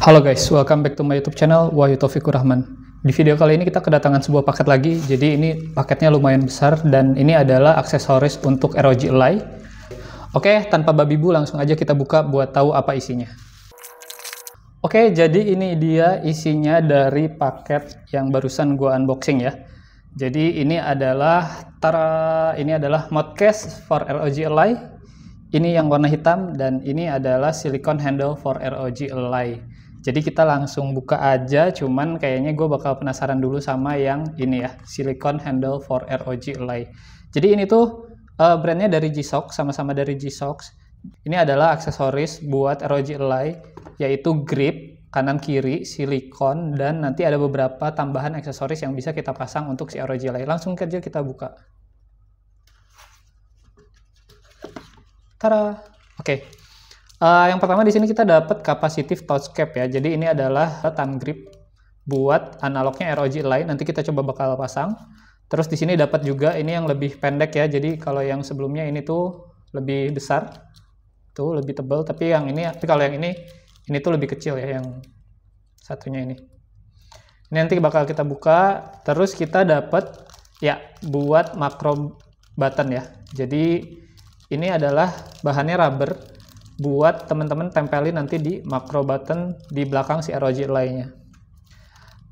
Halo guys, welcome back to my YouTube channel Wahyu Taufikur Rahman. Di video kali ini kita kedatangan sebuah paket lagi. Jadi ini paketnya lumayan besar dan ini adalah aksesoris untuk ROG Ally. Oke, tanpa babi bu langsung aja kita buka buat tahu apa isinya. Oke, jadi ini dia isinya dari paket yang barusan gua unboxing ya. Jadi ini adalah mount case for ROG Ally. Ini yang warna hitam dan ini adalah silicone handle for ROG Ally. Jadi kita langsung buka aja, cuman kayaknya gue bakal penasaran dulu sama yang ini ya, silicone handle for ROG Ally. Jadi ini tuh brandnya dari G-SHOCK, sama-sama dari G-SHOCK. Ini adalah aksesoris buat ROG Ally, yaitu grip kanan kiri, silikon, dan nanti ada beberapa tambahan aksesoris yang bisa kita pasang untuk si ROG Ally. Langsung aja kita buka. Tada! Oke. Yang pertama di sini kita dapat capacitive touch cap ya. Jadi ini adalah thumb grip buat analognya ROG Ally. Nanti kita coba bakal pasang. Terus di sini dapat juga ini yang lebih pendek ya. Jadi kalau yang sebelumnya ini tuh lebih besar, tuh lebih tebal. Tapi kalau yang ini tuh lebih kecil ya, yang satunya ini. Ini nanti bakal kita buka. Terus kita dapat ya buat macro button ya. Jadi ini adalah bahannya rubber. Buat teman-teman tempelin nanti di macro button di belakang si ROG Ally-nya.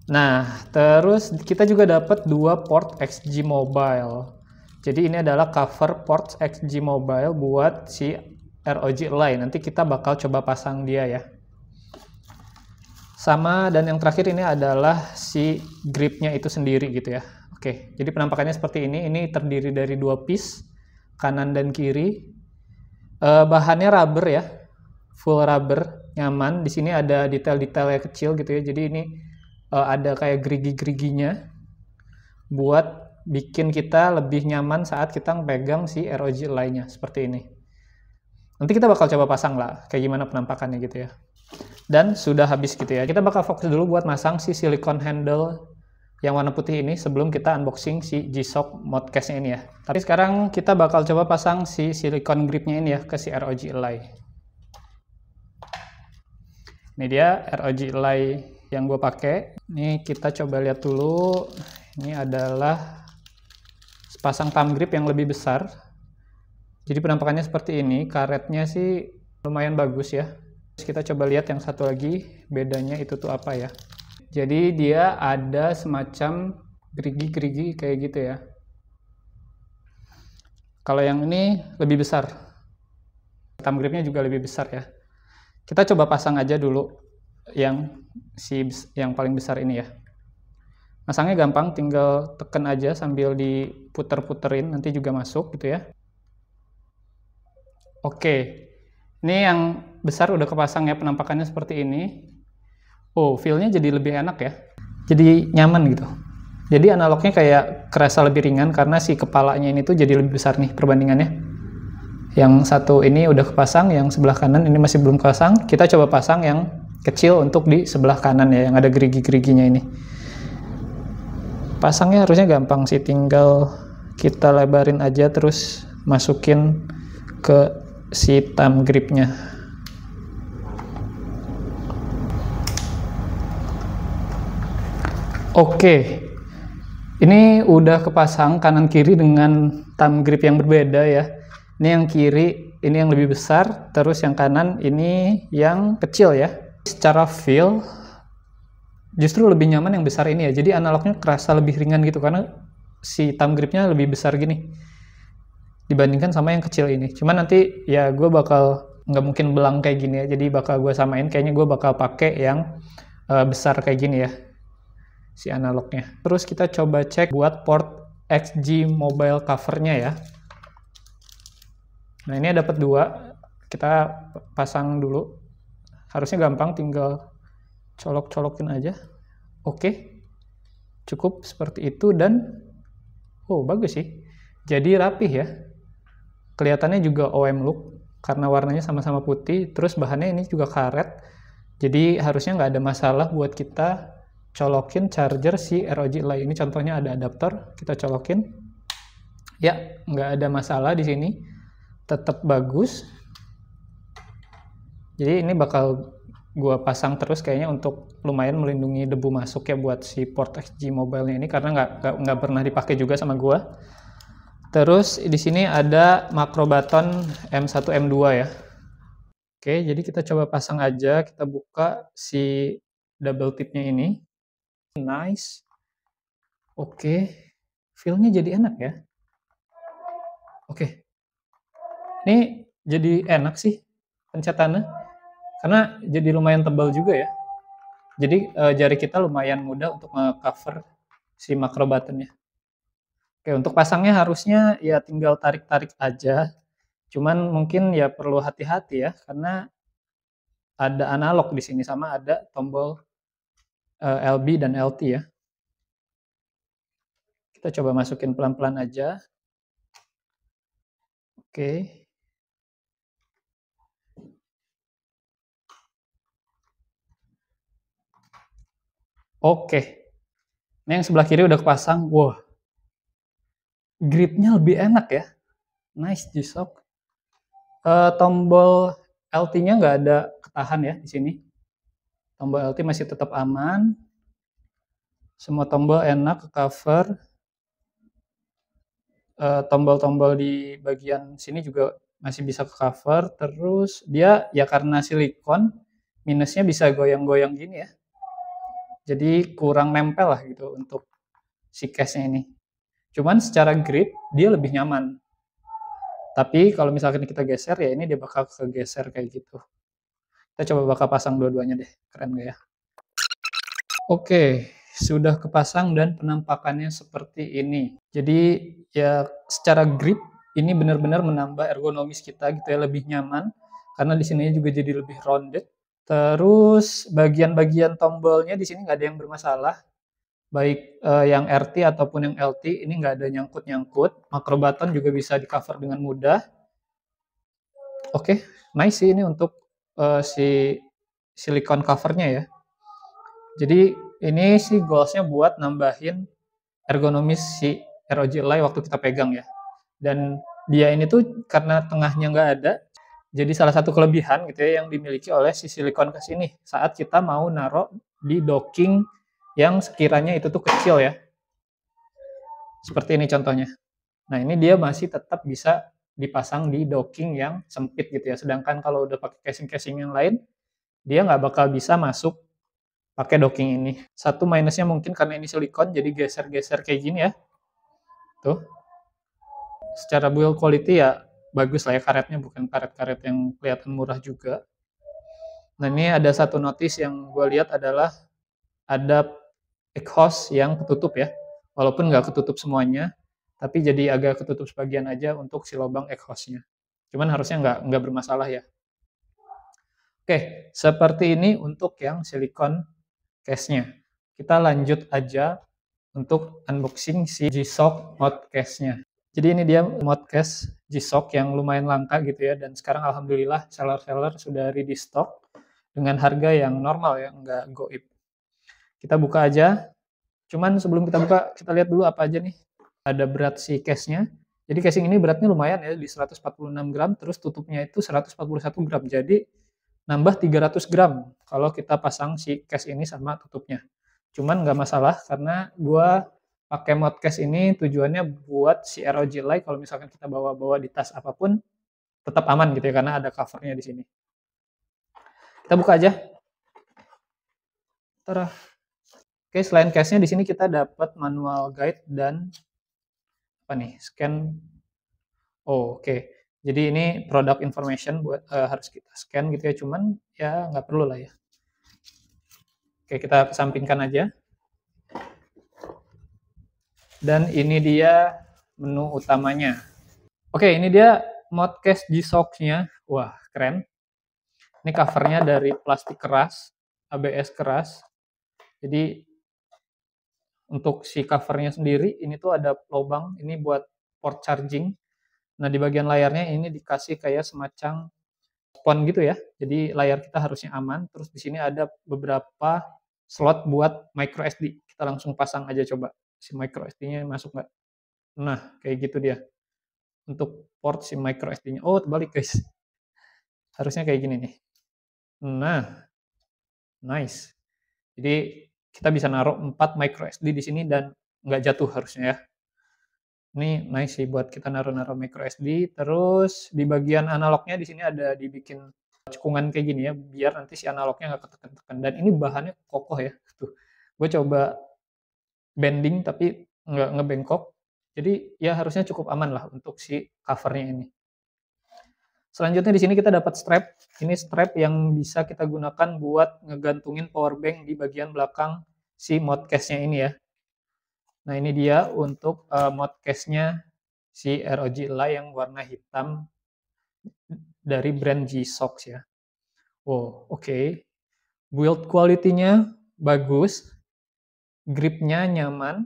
Nah, terus kita juga dapat dua port XG Mobile. Jadi ini adalah cover port XG Mobile buat si ROG Ally. Nanti kita bakal coba pasang dia ya. Sama, dan yang terakhir ini adalah si gripnya itu sendiri gitu ya. Oke, jadi penampakannya seperti ini. Ini terdiri dari dua piece, kanan dan kiri. Bahannya rubber ya, full rubber, nyaman. Di sini ada detail-detailnya kecil gitu ya. Jadi ini ada kayak gerigi-geriginya buat bikin kita lebih nyaman saat kita pegang si ROG Ally-nya seperti ini. Nanti kita bakal coba pasang lah kayak gimana penampakannya gitu ya. Dan sudah habis gitu ya. Kita bakal fokus dulu buat masang si silicone handle yang warna putih ini sebelum kita unboxing si G-SHOCK mount case-nya ini ya. Tapi sekarang kita bakal coba pasang si silicone grip-nya ini ya ke si ROG Ally. Ini dia ROG Ally yang gue pakai. Ini kita coba lihat dulu. Ini adalah sepasang thumb grip yang lebih besar. Jadi penampakannya seperti ini. Karetnya sih lumayan bagus ya. Terus kita coba lihat yang satu lagi, bedanya itu tuh apa ya. Jadi dia ada semacam gerigi-gerigi kayak gitu ya. Kalau yang ini lebih besar. Thumb gripnya juga lebih besar ya. Kita coba pasang aja dulu yang paling besar ini ya. Masangnya gampang, tinggal tekan aja sambil diputer-puterin, nanti juga masuk gitu ya. Oke. Ini yang besar udah kepasang ya, penampakannya seperti ini. Oh, feel-nya jadi lebih enak ya. Jadi nyaman gitu. Jadi analognya kayak kerasa lebih ringan karena si kepalanya ini tuh jadi lebih besar nih perbandingannya. Yang satu ini udah kepasang, yang sebelah kanan ini masih belum kepasang. Kita coba pasang yang kecil untuk di sebelah kanan ya, yang ada gerigi-geriginya ini. Pasangnya harusnya gampang sih, tinggal kita lebarin aja terus masukin ke si thumb gripnya. Oke, ini udah kepasang kanan kiri dengan thumb grip yang berbeda ya. Ini yang kiri, ini yang lebih besar, terus yang kanan ini yang kecil ya. Secara feel, justru lebih nyaman yang besar ini ya. Jadi analognya kerasa lebih ringan gitu, karena si thumb gripnya lebih besar gini dibandingkan sama yang kecil ini. Cuman nanti ya gue bakal, nggak mungkin belang kayak gini ya, jadi bakal gue samain. Kayaknya gue bakal pakai yang besar kayak gini ya, si analognya. Terus kita coba cek buat port XG Mobile covernya ya. Nah ini dapat dua, kita pasang dulu. Harusnya gampang, tinggal colok-colokin aja. Oke, cukup seperti itu dan oh bagus sih. Jadi rapih ya. Kelihatannya juga OM look karena warnanya sama-sama putih. Terus bahannya ini juga karet. Jadi harusnya nggak ada masalah buat kita colokin charger si ROG Ally. Ini contohnya ada adapter, kita colokin. Ya, nggak ada masalah di sini. Tetap bagus. Jadi ini bakal gua pasang terus kayaknya untuk lumayan melindungi debu masuk ya buat si port XG mobile-nya ini, karena nggak pernah dipakai juga sama gua. Terus di sini ada makro button M1 M2 ya. Oke, jadi kita coba pasang aja, kita buka si double tipnya ini. Nice. Oke, feel-nya jadi enak ya. Oke, ini jadi enak sih pencetannya, karena jadi lumayan tebal juga ya. Jadi jari kita lumayan mudah untuk nge-cover si makro buttonnya. Oke, untuk pasangnya harusnya ya tinggal tarik-tarik aja. Cuman mungkin ya perlu hati-hati ya, karena ada analog di sini sama ada tombol LB dan LT ya. Kita coba masukin pelan-pelan aja. Oke. Oke. Ini yang sebelah kiri udah kepasang. Wow. Gripnya lebih enak ya. Nice G-Shock. Tombol LT-nya nggak ada ketahan ya di sini. Tombol LT masih tetap aman. Semua tombol enak ke cover. Tombol-tombol di bagian sini juga masih bisa ke cover. Terus dia ya karena silikon, minusnya bisa goyang-goyang gini ya. Jadi kurang nempel lah gitu untuk si case-nya ini. Cuman secara grip dia lebih nyaman. Tapi kalau misalkan kita geser ya ini dia bakal kegeser kayak gitu. Kita coba bakal pasang dua-duanya deh. Keren gak ya? Oke, sudah kepasang dan penampakannya seperti ini. Jadi ya secara grip ini benar-benar menambah ergonomis kita gitu ya, lebih nyaman karena di sini juga jadi lebih rounded. Terus bagian-bagian tombolnya di sini nggak ada yang bermasalah, baik yang RT ataupun yang LT ini nggak ada nyangkut-nyangkut. Makro button juga bisa di cover dengan mudah. Oke, nice sih ini untuk si silikon covernya ya. Jadi ini sih goalsnya buat nambahin ergonomis si ROG Ally waktu kita pegang ya. Dan dia ini tuh karena tengahnya nggak ada, jadi salah satu kelebihan gitu ya yang dimiliki oleh si silikon case ini saat kita mau naruh di docking yang sekiranya itu tuh kecil ya. Seperti ini contohnya. Nah ini dia masih tetap bisa dipasang di docking yang sempit gitu ya. Sedangkan kalau udah pakai casing-casing yang lain, dia nggak bakal bisa masuk pakai docking ini. Satu minusnya mungkin karena ini silikon jadi geser-geser kayak gini ya. Tuh. Secara build quality ya bagus lah ya karetnya, bukan karet-karet yang kelihatan murah juga. Nah ini ada satu notice yang gue lihat adalah ada exhaust yang ketutup ya. Walaupun nggak ketutup semuanya, tapi jadi agak ketutup sebagian aja untuk si lubang exhaustnya. Cuman harusnya nggak bermasalah ya. Oke, seperti ini untuk yang silikon case-nya. Kita lanjut aja untuk unboxing si G-Shock mode case-nya. Jadi ini dia mode case G-Shock yang lumayan langka gitu ya, dan sekarang alhamdulillah seller-seller sudah ready stock dengan harga yang normal ya, nggak goib. Kita buka aja, cuman sebelum kita buka, kita lihat dulu apa aja nih. Ada berat si case-nya. Jadi casing ini beratnya lumayan ya, di 146 gram, terus tutupnya itu 141 gram. Jadi nambah 300 gram kalau kita pasang si case ini sama tutupnya. Cuman nggak masalah karena gua pakai mod case ini tujuannya buat si ROG Ally kalau misalkan kita bawa-bawa di tas apapun tetap aman gitu ya karena ada covernya di sini. Kita buka aja. Tara. Oke, selain case-nya di sini kita dapat manual guide dan apa nih? Scan. Oh, oke. Jadi ini product information buat harus kita scan gitu ya, cuman ya nggak perlu lah ya. Oke, kita kesampingkan aja. Dan ini dia menu utamanya. Oke, ini dia modcase G-Shock-nya. Wah, keren. Ini covernya dari plastik keras, ABS keras. Jadi untuk si covernya sendiri, ini tuh ada lubang, ini buat port charging. Nah, di bagian layarnya ini dikasih kayak semacam spon gitu ya. Jadi layar kita harusnya aman. Terus di sini ada beberapa slot buat micro SD. Kita langsung pasang aja coba si micro SD-nya masuk nggak. Nah, kayak gitu dia. Untuk port si micro SD-nya. Oh, terbalik guys. Harusnya kayak gini nih. Nah, Nice. Jadi kita bisa naruh 4 micro SD di sini dan nggak jatuh harusnya ya. Ini nice sih buat kita naruh-naruh micro SD. Terus di bagian analognya di sini ada dibikin cekungan kayak gini ya, biar nanti si analognya nggak ketekan-tekan. Dan ini bahannya kokoh ya. Tuh, gue coba bending tapi nggak ngebengkok. Jadi ya harusnya cukup aman lah untuk si covernya ini. Selanjutnya di sini kita dapat strap. Ini strap yang bisa kita gunakan buat ngegantungin power bank di bagian belakang si modcase-nya ini ya. Nah, ini dia untuk modcase-nya si ROG Ally yang warna hitam dari brand G-Shock ya. Wow, oke. Build quality-nya bagus, grip-nya nyaman.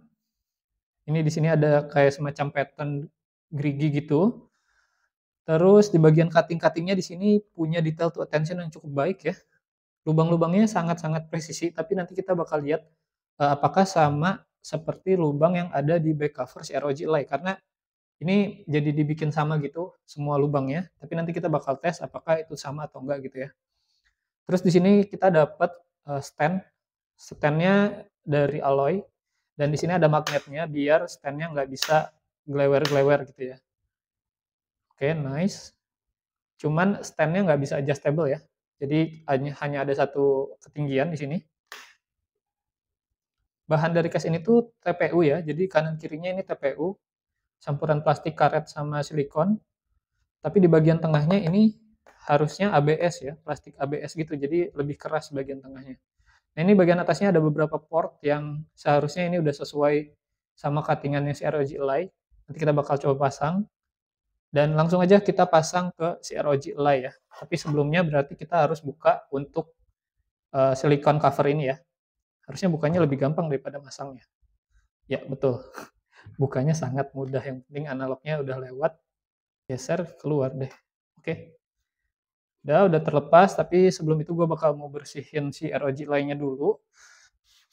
Ini di sini ada kayak semacam pattern gerigi gitu. Terus di bagian cutting-cuttingnya di sini punya detail to attention yang cukup baik ya. Lubang-lubangnya sangat-sangat presisi, tapi nanti kita bakal lihat apakah sama seperti lubang yang ada di back cover si ROG Ally, karena ini jadi dibikin sama gitu semua lubangnya, tapi nanti kita bakal tes apakah itu sama atau enggak gitu ya. Terus di sini kita dapat standnya dari alloy, dan di sini ada magnetnya biar standnya nggak bisa glewer-glewer gitu ya. Oke, nice. Cuman standnya nggak bisa adjustable ya. Jadi hanya ada satu ketinggian di sini. Bahan dari case ini tuh TPU ya, jadi kanan kirinya ini TPU, campuran plastik karet sama silikon. Tapi di bagian tengahnya ini harusnya ABS ya, plastik ABS gitu, jadi lebih keras bagian tengahnya. Nah, ini bagian atasnya ada beberapa port yang seharusnya ini udah sesuai sama cuttingannya si ROG Ally. Nanti kita bakal coba pasang. Dan langsung aja kita pasang ke si ROG Ally ya. Tapi sebelumnya berarti kita harus buka untuk silikon cover ini ya. Harusnya bukanya lebih gampang daripada masangnya. Ya, betul. Bukanya sangat mudah, yang penting analognya udah lewat. Geser, keluar deh. Oke. Udah terlepas, tapi sebelum itu gue bakal mau bersihin si ROG lainnya dulu.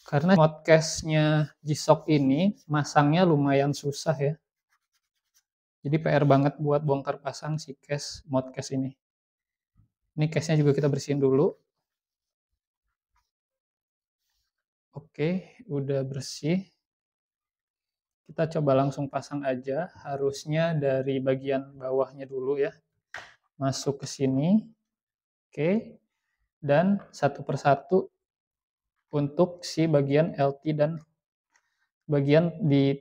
Karena modcase-nya G-Shock ini masangnya lumayan susah ya. Jadi PR banget buat bongkar pasang si modcase ini. Ini case-nya juga kita bersihin dulu. Oke, udah bersih. Kita coba langsung pasang aja. Harusnya dari bagian bawahnya dulu ya. Masuk ke sini. Oke. Dan satu persatu untuk si bagian LT dan bagian di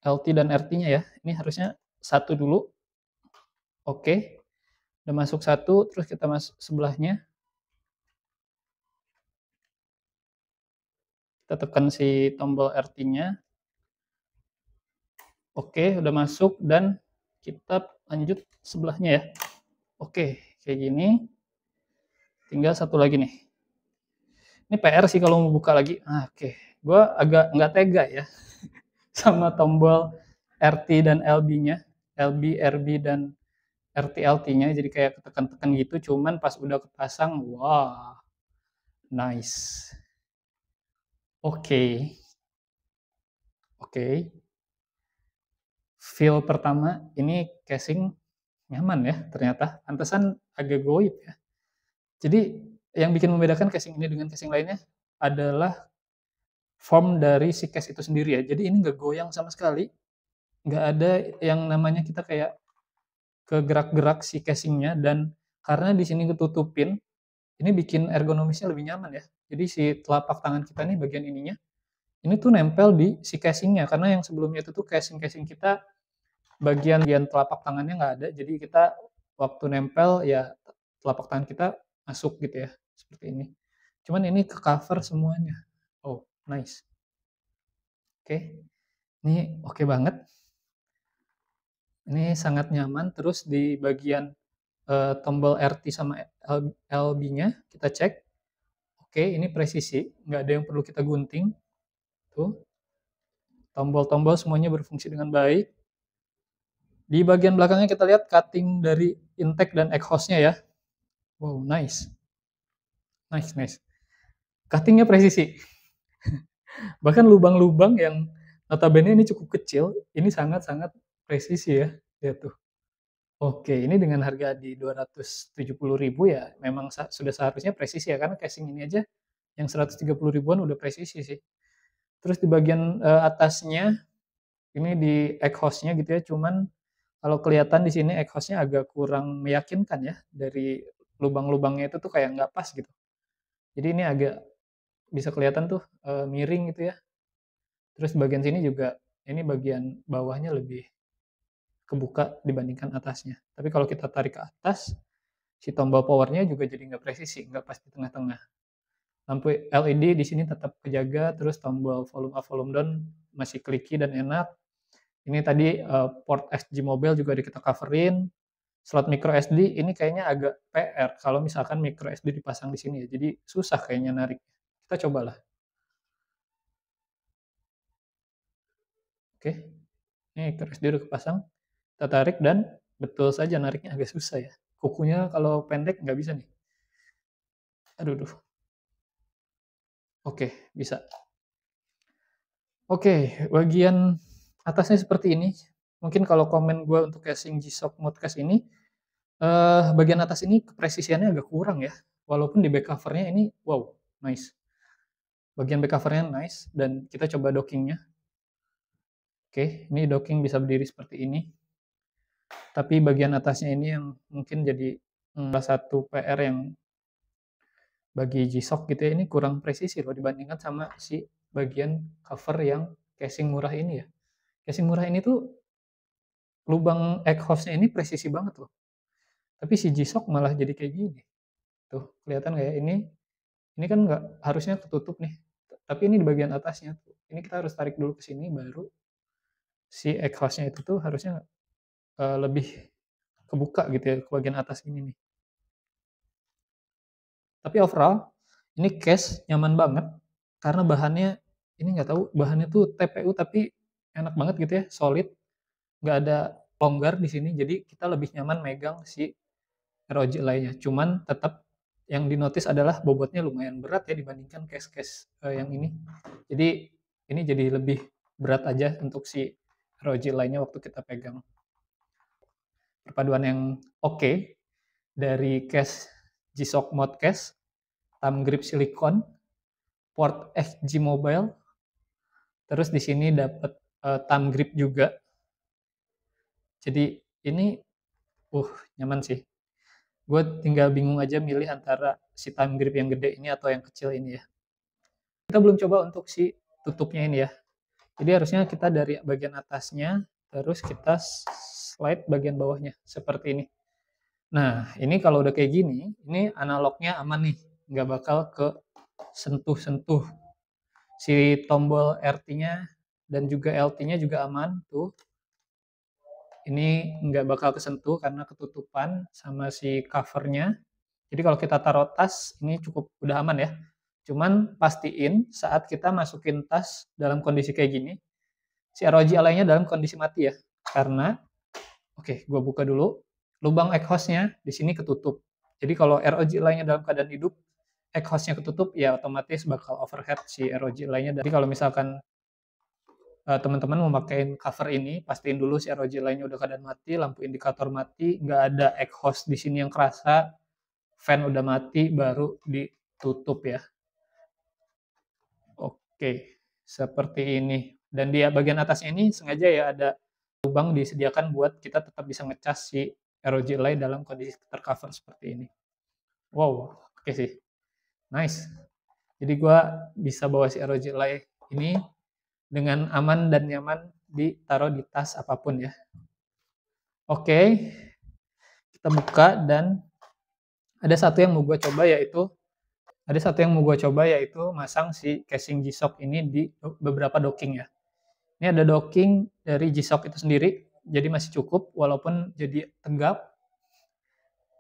LT dan RT-nya ya. Ini harusnya satu dulu. Oke. Udah masuk satu, terus kita masuk sebelahnya. Kita tekan si tombol RT-nya. Oke, udah masuk dan kita lanjut sebelahnya ya. Oke, kayak gini. Tinggal satu lagi nih. Ini PR sih kalau mau buka lagi. Oke. Gue agak nggak tega ya sama tombol RT dan LB-nya. LB, RB, dan RT-LT-nya. Jadi kayak ketekan-tekan gitu. Cuman pas udah kepasang, wah, nice. Oke. Feel pertama, ini casing nyaman ya ternyata. Pantesan agak goib ya. Jadi yang bikin membedakan casing ini dengan casing lainnya adalah form dari si case itu sendiri ya. Jadi ini nggak goyang sama sekali. Nggak ada yang namanya kita kayak kegerak-gerak si casingnya, dan karena di sini ketutupin, ini bikin ergonomisnya lebih nyaman ya. Jadi si telapak tangan kita nih bagian ininya, ini tuh nempel di si casingnya, karena yang sebelumnya itu tuh casing-casing kita bagian telapak tangannya nggak ada, jadi kita waktu nempel ya telapak tangan kita masuk gitu ya, seperti ini. Cuman ini ke cover semuanya. Oh, nice. Oke, ini oke banget. Ini sangat nyaman. Terus di bagian tombol RT sama LB-nya kita cek. Oke, ini presisi, nggak ada yang perlu kita gunting. Tuh, tombol-tombol semuanya berfungsi dengan baik. Di bagian belakangnya kita lihat cutting dari intake dan exhaust-nya ya. Wow, nice. Nice. Cutting-nya presisi. Bahkan lubang-lubang yang notabene ini cukup kecil, ini sangat-sangat presisi ya. Lihat tuh. Oke, ini dengan harga di 270.000 ya, memang sudah seharusnya presisi ya, karena casing ini aja yang 130 ribuan udah presisi sih. Terus di bagian atasnya ini di egg hostnya gitu ya, cuman kalau kelihatan di sini egg hostnya agak kurang meyakinkan ya, dari lubang-lubangnya itu tuh kayak nggak pas gitu. Jadi ini agak bisa kelihatan tuh miring gitu ya. Terus bagian sini juga, ini bagian bawahnya lebih kebuka dibandingkan atasnya. Tapi kalau kita tarik ke atas, si tombol powernya juga jadi nggak presisi, nggak pas di tengah-tengah. Lampu LED di sini tetap kejaga, terus tombol volume up, volume down masih kliki dan enak. Ini tadi port XG Mobile juga kita coverin. Slot micro SD ini kayaknya agak PR kalau misalkan micro SD dipasang di sini ya. Jadi susah kayaknya narik. Kita cobalah. Oke, ini micro SD udah kepasang. Kita tarik dan betul saja nariknya agak susah ya. Kukunya kalau pendek nggak bisa nih. Aduh, duh. Oke, bisa. Oke, bagian atasnya seperti ini. Mungkin kalau komen gue untuk casing G-Shock Modcast ini, bagian atas ini kepresisiannya agak kurang ya. Walaupun di back covernya ini, wow, nice. Bagian back covernya nice, dan kita coba dockingnya. Oke, ini docking bisa berdiri seperti ini. Tapi bagian atasnya ini yang mungkin jadi salah satu PR yang bagi G-Shock gitu ya, ini kurang presisi loh dibandingkan sama si bagian cover yang casing murah ini ya. Casing murah ini tuh lubang egg hostnya ini presisi banget loh. Tapi si G-Shock malah jadi kayak gini. Tuh, kelihatan nggak ya? Ini kan nggak harusnya ketutup nih. Tapi ini di bagian atasnya tuh. Ini kita harus tarik dulu ke sini baru si egg hostnya itu tuh harusnya lebih kebuka gitu ya ke bagian atas ini nih. Tapi overall ini case nyaman banget karena bahannya ini nggak tahu bahannya tuh TPU tapi enak banget gitu ya, solid, nggak ada longgar di sini jadi kita lebih nyaman megang si ROG lainnya. Cuman tetap yang dinotis adalah bobotnya lumayan berat ya dibandingkan case-case yang ini. Jadi ini jadi lebih berat aja untuk si ROG lainnya waktu kita pegang. Perpaduan yang oke dari case G-Shock Mod Case, thumb grip silikon, port XG Mobile, terus di sini dapat thumb grip juga. Jadi ini nyaman sih. Gue tinggal bingung aja milih antara si thumb grip yang gede ini atau yang kecil ini ya. Kita belum coba untuk si tutupnya ini ya. Jadi harusnya kita dari bagian atasnya, terus kita slide bagian bawahnya seperti ini. Nah, ini kalau udah kayak gini, ini analognya aman nih, nggak bakal ke sentuh-sentuh. Si tombol RT-nya dan juga LT-nya juga aman tuh. Ini nggak bakal kesentuh karena ketutupan sama si covernya. Jadi kalau kita taruh tas, ini cukup udah aman ya. Cuman pastiin saat kita masukin tas dalam kondisi kayak gini, si ROG Ally-nya dalam kondisi mati ya. Karena, oke, gue buka dulu. Lubang egg hostnya di sini ketutup. Jadi kalau ROG Ally-nya dalam keadaan hidup, egg hostnya ketutup, ya otomatis bakal overhead si ROG Ally-nya. Jadi kalau misalkan teman-teman mau memakai cover ini, pastiin dulu si ROG Ally-nya udah keadaan mati, lampu indikator mati, nggak ada egg host di sini yang kerasa, fan udah mati, baru ditutup ya. Oke, seperti ini. Dan di bagian atasnya ini sengaja ya ada lubang disediakan buat kita tetap bisa ngecas si ROG Ally dalam kondisi tercover seperti ini. Wow, oke sih. Nice. Jadi gua bisa bawa si ROG Ally ini dengan aman dan nyaman ditaruh di tas apapun ya. Oke, kita buka dan ada satu yang mau gue coba yaitu masang si casing G-Shock ini di beberapa docking ya. Ini ada docking dari G-Shock itu sendiri, jadi masih cukup walaupun jadi tegap.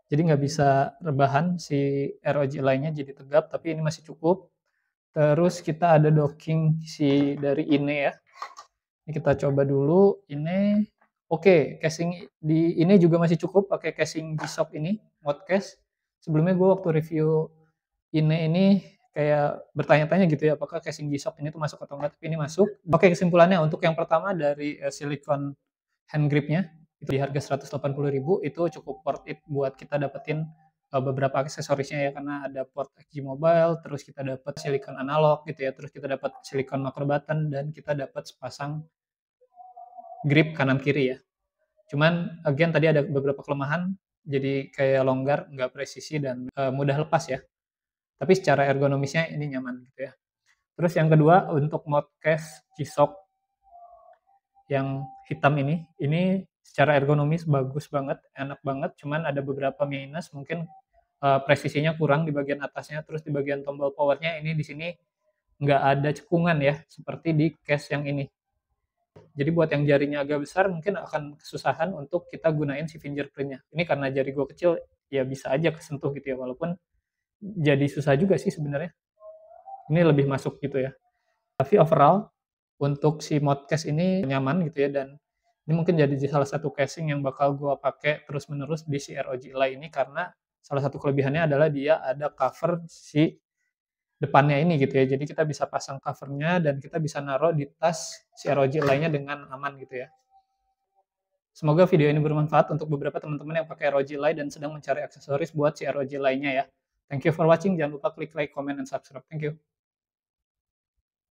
Jadi nggak bisa rebahan si ROG lainnya jadi tegap, tapi ini masih cukup. Terus kita ada docking si dari ini ya. Ini kita coba dulu ini. Oke, casing di ini juga masih cukup pakai casing G-Shock ini, Modcase. Sebelumnya gue waktu review ini kayak bertanya-tanya gitu ya, apakah casing G-Shock ini tuh masuk atau enggak, tapi ini masuk. Oke, kesimpulannya untuk yang pertama dari silikon hand gripnya, itu di harga 180.000 itu cukup worth it buat kita dapetin beberapa aksesorisnya ya, karena ada port XG Mobile, terus kita dapat silikon analog gitu ya, terus kita dapat silikon macro button, dan kita dapat sepasang grip kanan kiri ya. Cuman again tadi ada beberapa kelemahan, jadi kayak longgar, nggak presisi, dan mudah lepas ya. Tapi secara ergonomisnya ini nyaman gitu ya. Terus yang kedua untuk mode case G-Shock yang hitam ini secara ergonomis bagus banget, enak banget, cuman ada beberapa minus, mungkin presisinya kurang di bagian atasnya, terus di bagian tombol powernya ini di sini nggak ada cekungan ya, seperti di case yang ini. Jadi buat yang jarinya agak besar mungkin akan kesusahan untuk kita gunain si fingerprintnya. Ini karena jari gue kecil ya bisa aja kesentuh gitu ya, walaupun jadi susah juga sih sebenarnya. Ini lebih masuk gitu ya. Tapi overall untuk si modcase ini nyaman gitu ya, dan ini mungkin jadi salah satu casing yang bakal gue pakai terus-menerus di si ROG Ally ini, karena salah satu kelebihannya adalah dia ada cover si depannya ini gitu ya. Jadi kita bisa pasang covernya dan kita bisa naruh di tas si ROG Ally-nya dengan aman gitu ya. Semoga video ini bermanfaat untuk beberapa teman-teman yang pakai ROG Ally dan sedang mencari aksesoris buat si ROG Ally-nya ya. Thank you for watching. Jangan lupa klik like, comment, and subscribe. Thank you.